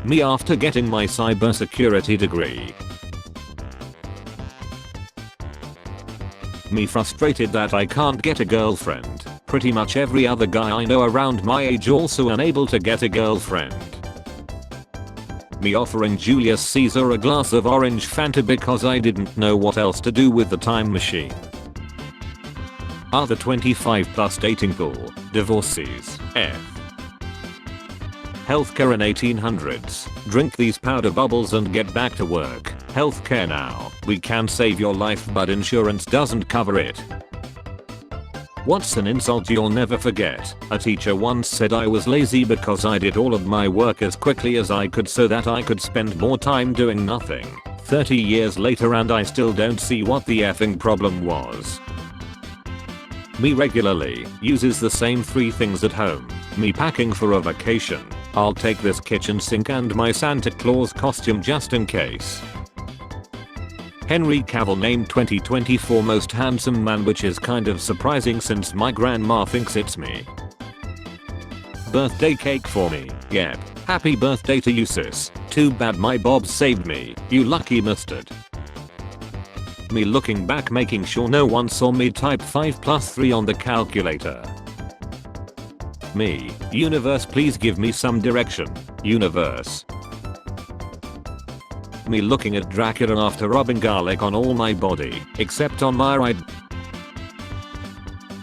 Me after getting my cybersecurity degree. Me frustrated that I can't get a girlfriend. Pretty much every other guy I know around my age also unable to get a girlfriend. Me offering Julius Caesar a glass of orange Fanta because I didn't know what else to do with the time machine. Are the 25 plus dating pool, divorcees, F. Healthcare in 1800s, drink these powder bubbles and get back to work. Healthcare now, we can save your life but insurance doesn't cover it. What's an insult you'll never forget? A teacher once said I was lazy because I did all of my work as quickly as I could so that I could spend more time doing nothing. 30 years later and I still don't see what the effing problem was. Me regularly uses the same 3 things at home. Me packing for a vacation. I'll take this kitchen sink and my Santa Claus costume just in case. Henry Cavill named 2024 most handsome man, which is kind of surprising since my grandma thinks it's me. Birthday cake for me, yep. Happy birthday to you sis. Too bad my bobs saved me, you lucky mustard. Me looking back making sure no one saw me type 5 plus 3 on the calculator. Me, universe please give me some direction, universe. Me looking at Dracula after rubbing garlic on all my body, except on my right.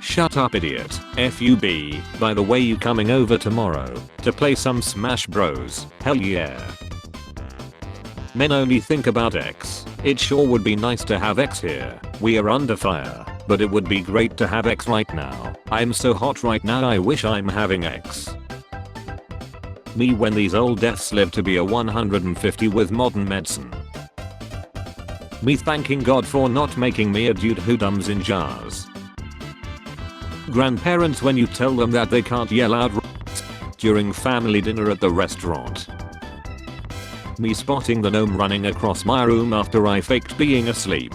Shut up idiot, FUB, by the way you coming over tomorrow, to play some Smash Bros, hell yeah. Men only think about X, it sure would be nice to have X here, we are under fire, but it would be great to have X right now, I'm so hot right now I wish I'm having X. Me when these old deaths live to be a 150 with modern medicine. Me thanking God for not making me a dude who dumbs in jars. Grandparents when you tell them that they can't yell out during family dinner at the restaurant. Me spotting the gnome running across my room after I faked being asleep.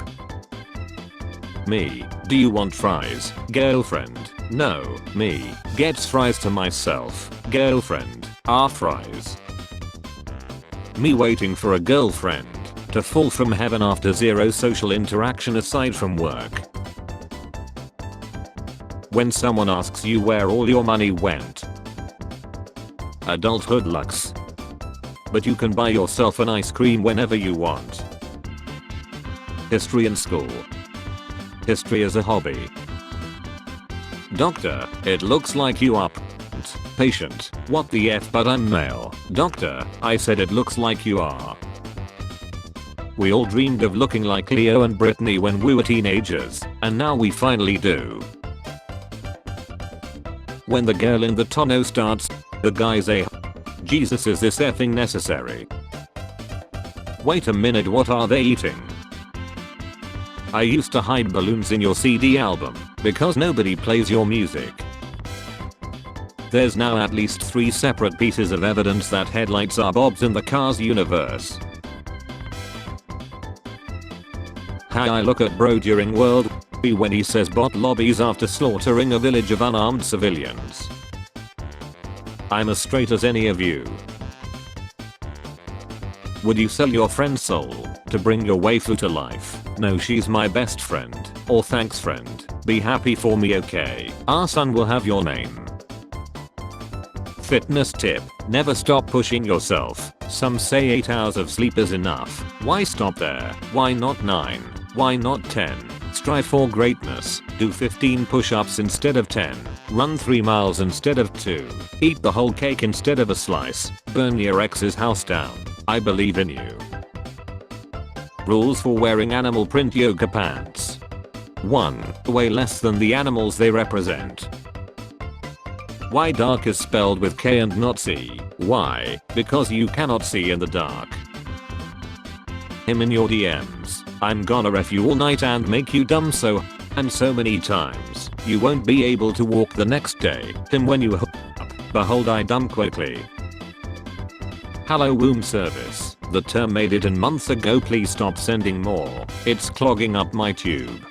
Me, do you want fries, girlfriend? No, me, gets fries to myself, girlfriend, are fries. Me waiting for a girlfriend to fall from heaven after zero social interaction aside from work. When someone asks you where all your money went. Adulthood lux. But you can buy yourself an ice cream whenever you want. History in school. History as a hobby. Doctor, it looks like you are patient. What the F, but I'm male. Doctor, I said it looks like you are. We all dreamed of looking like Leo and Britney when we were teenagers, and now we finally do. When the girl in the tonneau starts, the guy say, Jesus, is this effing necessary? Wait a minute, what are they eating? I used to hide balloons in your CD album, because nobody plays your music. There's now at least 3 separate pieces of evidence that headlights are bobs in the Cars universe. How I look at bro during World War II when he says bot lobbies after slaughtering a village of unarmed civilians. I'm as straight as any of you. Would you sell your friend's soul to bring your waifu to life? No, she's my best friend. Or thanks friend. Be happy for me, okay? Our son will have your name. Fitness tip. Never stop pushing yourself. Some say 8 hours of sleep is enough. Why stop there? Why not 9? Why not 10? Strive for greatness. Do 15 push-ups instead of 10. Run 3 miles instead of 2. Eat the whole cake instead of a slice. Burn your ex's house down. I believe in you. Rules for wearing animal print yoga pants. 1. Way less than the animals they represent. Why dark is spelled with K and not C? Why? Because you cannot see in the dark. Him in your DMs. I'm gonna ref you all night and make you dumb so and so many times you won't be able to walk the next day. Him when you hook up. Behold, I dumb quickly. Hello womb service. The term made it in months ago, please stop sending more. It's clogging up my tube.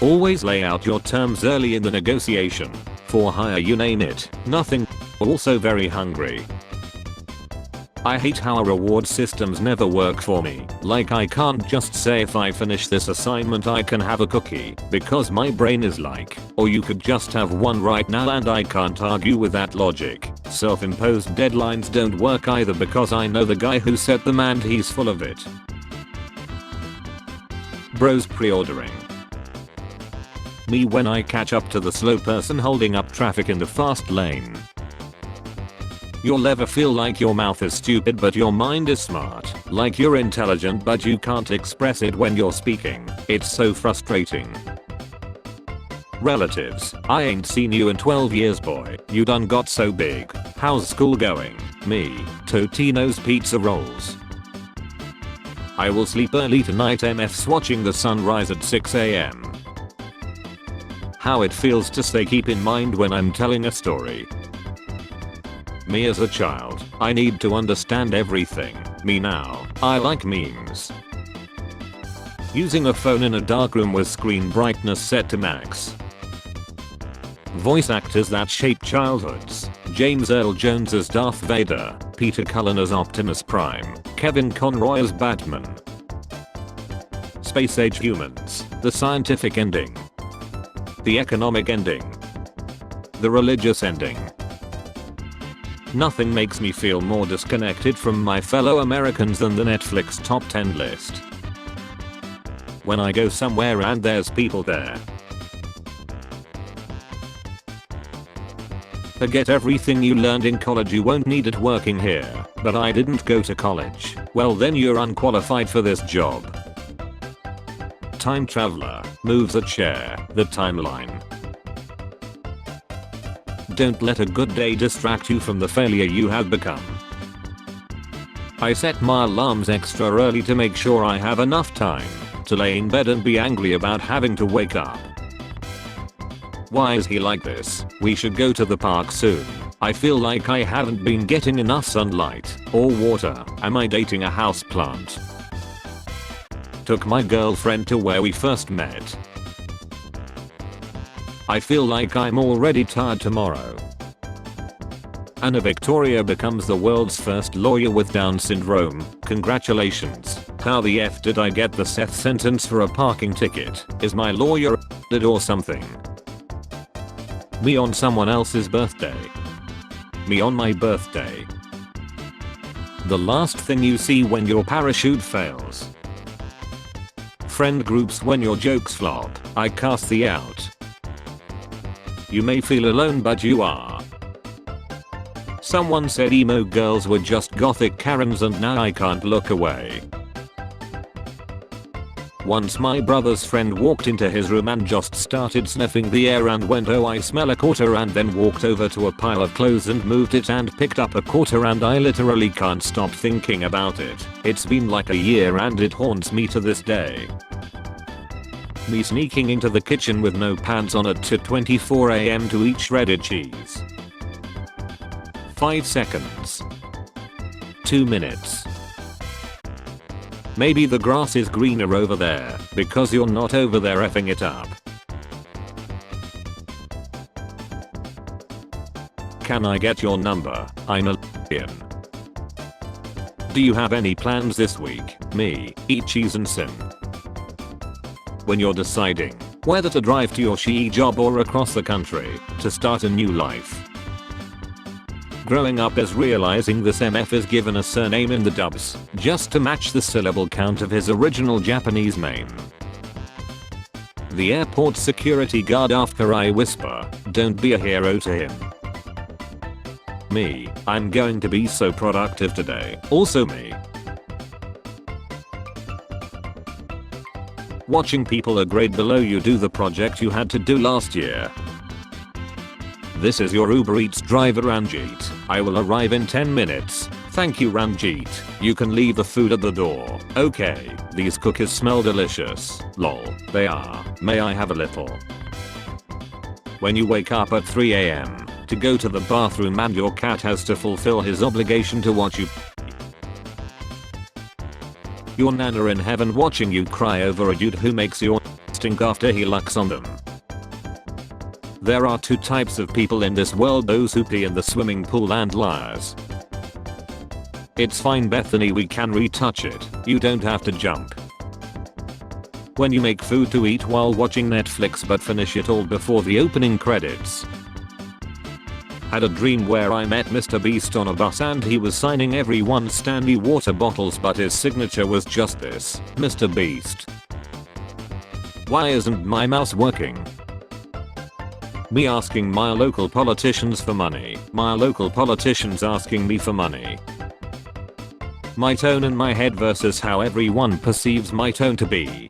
Always lay out your terms early in the negotiation. For hire, you name it. Nothing. Also very hungry. I hate how reward systems never work for me. Like I can't just say if I finish this assignment I can have a cookie, because my brain is like, or you could just have one right now, and I can't argue with that logic. Self-imposed deadlines don't work either because I know the guy who set them and he's full of it. Bros pre-ordering. Me when I catch up to the slow person holding up traffic in the fast lane. You'll ever feel like your mouth is stupid but your mind is smart, like you're intelligent but you can't express it when you're speaking. It's so frustrating. Relatives, I ain't seen you in 12 years boy, you done got so big. How's school going? Me, Totino's pizza rolls. I will sleep early tonight, MF's watching the sunrise at 6 AM. How it feels to say keep in mind when I'm telling a story. Me as a child, I need to understand everything. Me now, I like memes. Using a phone in a dark room with screen brightness set to max. Voice actors that shape childhoods. James Earl Jones as Darth Vader, Peter Cullen as Optimus Prime, Kevin Conroy as Batman. Space age humans, the scientific ending. The economic ending. The religious ending. Nothing makes me feel more disconnected from my fellow Americans than the Netflix top 10 list. When I go somewhere and there's people there. Forget everything you learned in college, you won't need it working here. But I didn't go to college. Well then you're unqualified for this job. Time traveler, moves a chair, the timeline. Don't let a good day distract you from the failure you have become. I set my alarms extra early to make sure I have enough time to lay in bed and be angry about having to wake up. Why is he like this? We should go to the park soon. I feel like I haven't been getting enough sunlight or water. Am I dating a houseplant? Took my girlfriend to where we first met. I feel like I'm already tired tomorrow. Anna Victoria becomes the world's first lawyer with Down syndrome. Congratulations. How the F did I get the Seth sentence for a parking ticket? Is my lawyer dead or something? Me on someone else's birthday. Me on my birthday. The last thing you see when your parachute fails. Friend groups when your jokes flop. I cast thee out. You may feel alone but you are. Someone said emo girls were just gothic Karens and now I can't look away. Once my brother's friend walked into his room and just started sniffing the air and went, oh I smell a quarter, and then walked over to a pile of clothes and moved it and picked up a quarter, and I literally can't stop thinking about it. It's been like a year and it haunts me to this day. Me sneaking into the kitchen with no pants on at 2:24 AM to eat shredded cheese. 5 seconds. 2 minutes. Maybe the grass is greener over there because you're not over there effing it up. Can I get your number? I'm a lesbian. Do you have any plans this week? Me, eat cheese and sin. When you're deciding whether to drive to your she job or across the country to start a new life. Growing up as realizing this MF is given a surname in the dubs just to match the syllable count of his original Japanese name. The airport security guard after I whisper, don't be a hero to him. Me, I'm going to be so productive today. Also me. Watching people a grade below you do the project you had to do last year. This is your Uber Eats driver Ranjit. I will arrive in 10 minutes. Thank you Ranjit. You can leave the food at the door. Okay, these cookies smell delicious. Lol, they are. May I have a little? When you wake up at 3 AM to go to the bathroom and your cat has to fulfill his obligation to watch you. Your nana in heaven watching you cry over a dude who makes your stink after he lucks on them. There are two types of people in this world, those who pee in the swimming pool and liars. It's fine Bethany, we can retouch it. You don't have to jump. When you make food to eat while watching Netflix but finish it all before the opening credits. Had a dream where I met Mr. Beast on a bus and he was signing everyone's Stanley water bottles, but his signature was just this, Mr. Beast. Why isn't my mouse working? Me asking my local politicians for money, my local politicians asking me for money. My tone in my head versus how everyone perceives my tone to be.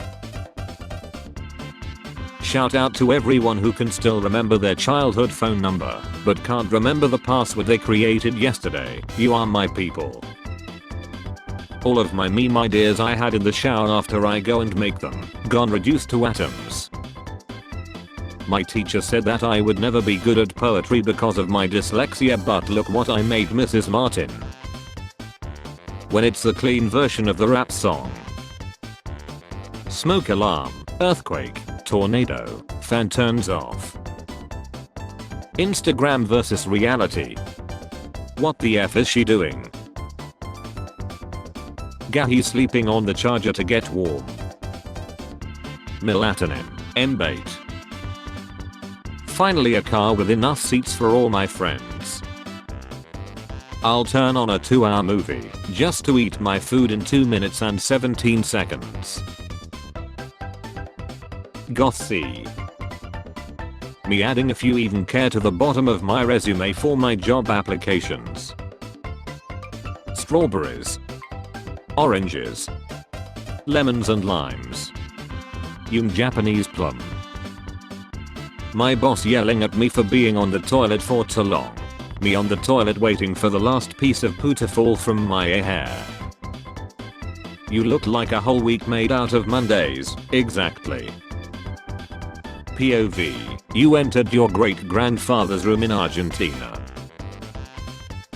Shout out to everyone who can still remember their childhood phone number, but can't remember the password they created yesterday. You are my people. All of my meme ideas I had in the shower after I go and make them, gone reduced to atoms. My teacher said that I would never be good at poetry because of my dyslexia, but look what I made, Mrs. Martin. When it's the clean version of the rap song. Smoke alarm, earthquake, tornado, fan turns off. Instagram versus reality. What the F is she doing? Gahi sleeping on the charger to get warm. Melatonin, M-bait. Finally a car with enough seats for all my friends. I'll turn on a 2-hour movie just to eat my food in 2 minutes and 17 seconds. Goth C. Me adding if you even care to the bottom of my resume for my job applications. Strawberries. Oranges. Lemons and limes. Yung Japanese plum. My boss yelling at me for being on the toilet for too long. Me on the toilet waiting for the last piece of poo to fall from my hair. You look like a whole week made out of Mondays. Exactly. POV. You entered your great-grandfather's room in Argentina.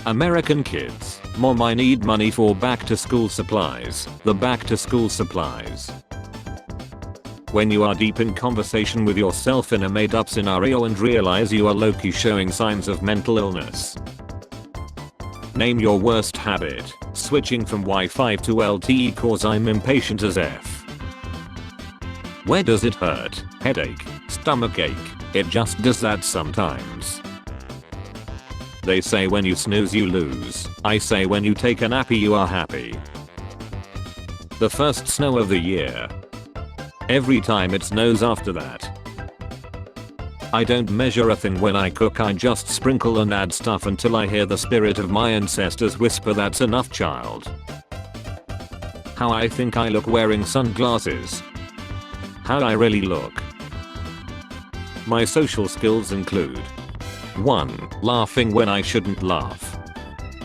American kids. Mom, I need money for back-to-school supplies. The back-to-school supplies. When you are deep in conversation with yourself in a made-up scenario and realize you are low-key showing signs of mental illness. Name your worst habit. Switching from Wi-Fi to LTE cause I'm impatient as F. Where does it hurt? Headache? Stomachache? It just does that sometimes. They say when you snooze you lose. I say when you take a nappy you are happy. The first snow of the year. Every time it snows after that. I don't measure a thing when I cook, I just sprinkle and add stuff until I hear the spirit of my ancestors whisper, that's enough, child. How I think I look wearing sunglasses. How I really look. My social skills include 1. Laughing when I shouldn't laugh.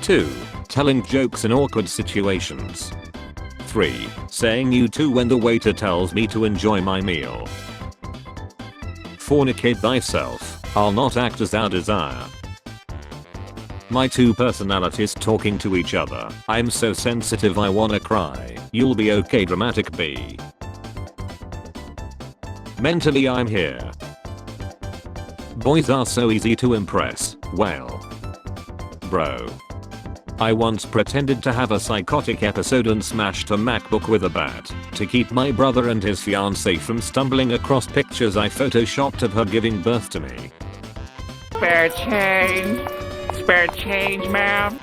2. Telling jokes in awkward situations. 3. Saying you too when the waiter tells me to enjoy my meal. Fornicate thyself, I'll not act as thou desire. My two personalities talking to each other. I'm so sensitive I wanna cry. You'll be okay, dramatic B. Mentally I'm here. Boys are so easy to impress. Well. Bro. I once pretended to have a psychotic episode and smashed a MacBook with a bat to keep my brother and his fiancée from stumbling across pictures I photoshopped of her giving birth to me. Spare change, ma'am.